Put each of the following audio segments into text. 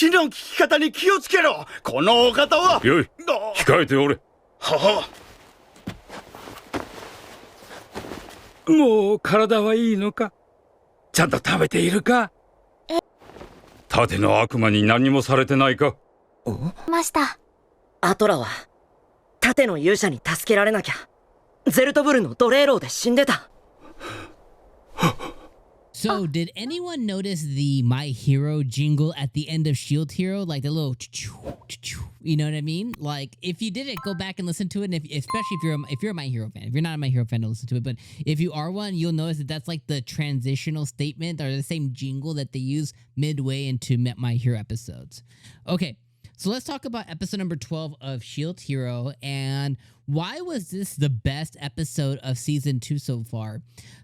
死の聞き方に気をつけろ。このお方は。よい、控えておれ。はは。もう体はいいのか？ちゃんと食べているか？盾の悪魔に何もされてないか？ました。アトラは盾の勇者に助けられなきゃゼルトブルの奴隷牢で死んでた。So, did anyone notice the My Hero jingle at the end of Shield Hero? Like the little, you know what I mean? Like, if you didn't, go back and listen to it. And especially if you're a My Hero fan. If you're not a My Hero fan, don't listen to it. But if you are one, you'll notice that that's like the transitional statement or the same jingle that they use midway into My Hero episodes. Okay, so let's talk about episode number 12 of Shield Hero. And why was this the best episode of season 2 so far?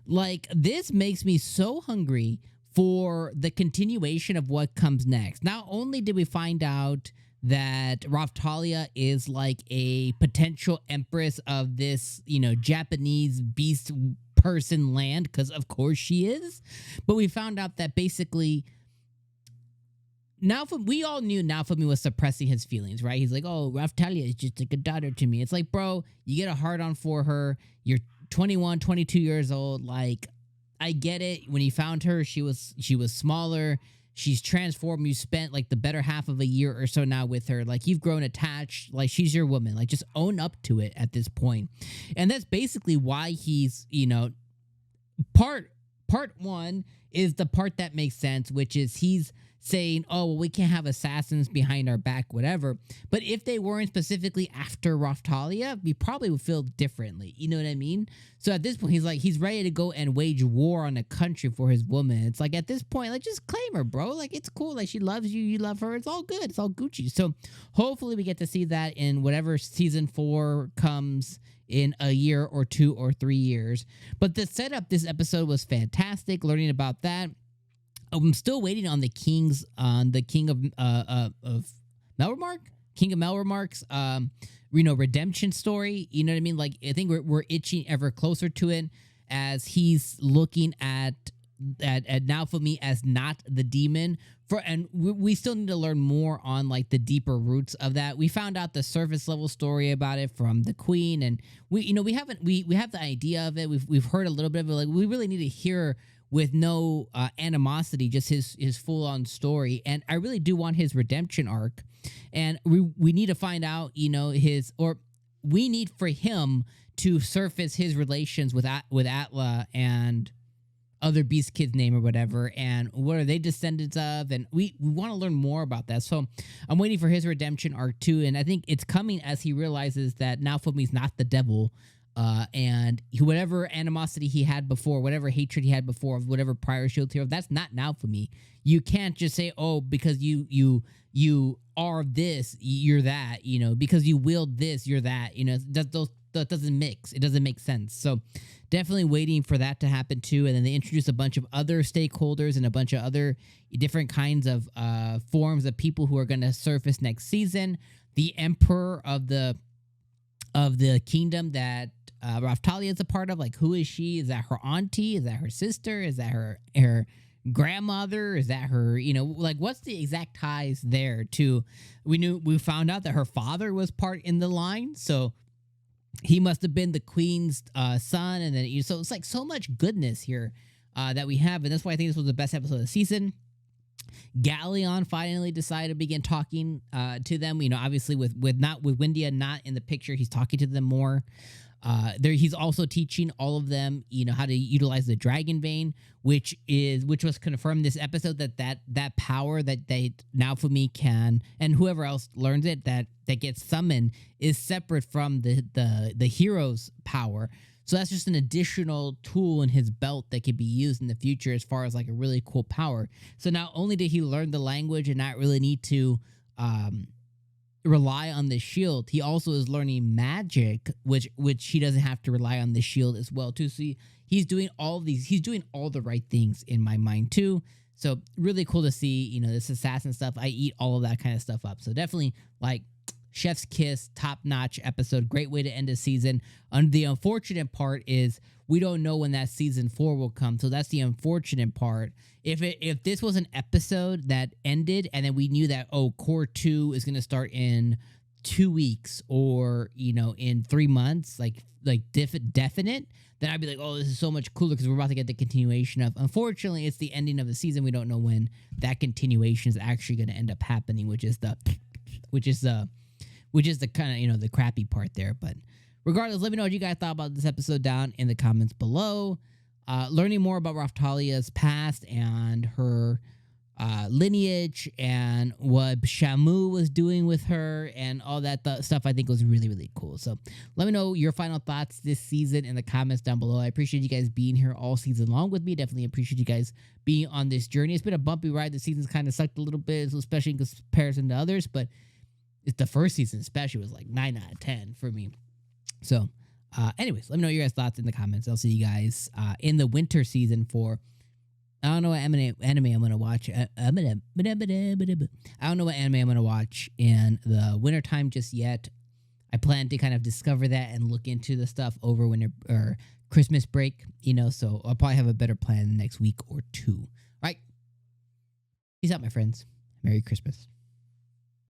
Like, this makes me so hungry for the continuation of what comes next. Not only did we find out that Raphtalia is like a potential empress of this, you know, Japanese beast person land, because of course she is, but we found out that basically we all knew Naofumi was suppressing his feelings, right? He's like, oh, Raphtalia is just like a daughter to me. It's like, bro, you get a hard-on for her. You're 21, 22 years old. Like, I get it. When you found her, she was smaller. She's transformed. You spent like the better half of a year or so now with her. Like, you've grown attached. Like, she's your woman. Like, just own up to it at this point. And that's basically why he's, you know, part one is the part that makes sense, which is he's saying, oh, well, we can't have assassins behind our back, whatever. But if they weren't specifically after Raphtalia, we probably would feel differently. You know what I mean? So at this point, he's ready to go and wage war on a country for his woman. It's like, at this point, like, just claim her, bro. Like, it's cool. Like, she loves you. You love her. It's all good. It's all Gucci. So hopefully we get to see that in whatever season 4 comes in a year or 2 or 3 years. But the setup this episode was fantastic. Learning about that. I'm still waiting on the king of Melremark, King of Melremark's redemption story. You know what I mean? Like, I think we're itching ever closer to it as he's looking at Naofumi as not the demon. And we still need to learn more on like the deeper roots of that. We found out the surface level story about it from the queen, and we have the idea of it. We've heard a little bit of it. Like, we really need to hear with no animosity, just his full-on story. And I really do want his redemption arc. And we need to find out, you know, we need for him to surface his relations with Atla and other Beast Kid's name or whatever, and what are they descendants of, and we want to learn more about that. So I'm waiting for his redemption arc too, and I think it's coming as he realizes that Naofumi's not the devil. And whatever animosity he had before, whatever hatred he had before, whatever prior Shield Hero, that's not now for me. You can't just say, oh, because you are this, you're that, you know, because you wield this, you're that, you know, that doesn't mix. It doesn't make sense. So definitely waiting for that to happen too. And then they introduce a bunch of other stakeholders and a bunch of other different kinds of forms of people who are going to surface next season. The emperor of the kingdom that Raphtalia is a part of, like, who is she? Is that her auntie? Is that her sister? Is that her grandmother? Is that her, you know, like, what's the exact ties there to? We found out that her father was part in the line, so he must have been the queen's son, and then so it's like so much goodness here that we have, and that's why I think this was the best episode of the season. Galleon finally decided to begin talking to them. You know, obviously with Windia not in the picture, he's talking to them more. He's also teaching all of them, you know, how to utilize the Dragon Vein, which was confirmed this episode that power that they Naofumi can, and whoever else learns it that gets summoned is separate from the hero's power. So that's just an additional tool in his belt that could be used in the future as far as like a really cool power. So not only did he learn the language and not really need to rely on the shield, he also is learning magic, which he doesn't have to rely on the shield as well too. So he's doing all the right things in my mind too. So really cool to see, you know, this assassin stuff. I eat all of that kind of stuff up. So definitely like Chef's Kiss, top-notch episode. Great way to end a season. And the unfortunate part is we don't know when that season 4 will come. So that's the unfortunate part. If this was an episode that ended and then we knew that, oh, Core 2 is going to start in 2 weeks or, you know, in 3 months, like definite, then I'd be like, oh, this is so much cooler because we're about to get the continuation of. Unfortunately, it's the ending of the season. We don't know when that continuation is actually going to end up happening, which is the kind of, you know, the crappy part there. But regardless, let me know what you guys thought about this episode down in the comments below. Learning more about Raphtalia's past and her lineage and what Shamu was doing with her and all that stuff, I think was really, really cool. So let me know your final thoughts this season in the comments down below. I appreciate you guys being here all season long with me. Definitely appreciate you guys being on this journey. It's been a bumpy ride. The season's kind of sucked a little bit, especially in comparison to others, but it's the first season especially was like 9 out of 10 for me. So anyways, let me know your guys' thoughts in the comments. I'll see you guys in the winter season for, I don't know what anime I'm going to watch. I don't know what anime I'm going to watch in the wintertime just yet. I plan to kind of discover that and look into the stuff over winter or Christmas break, you know, so I'll probably have a better plan the next week or two. All right. Peace out, my friends. Merry Christmas.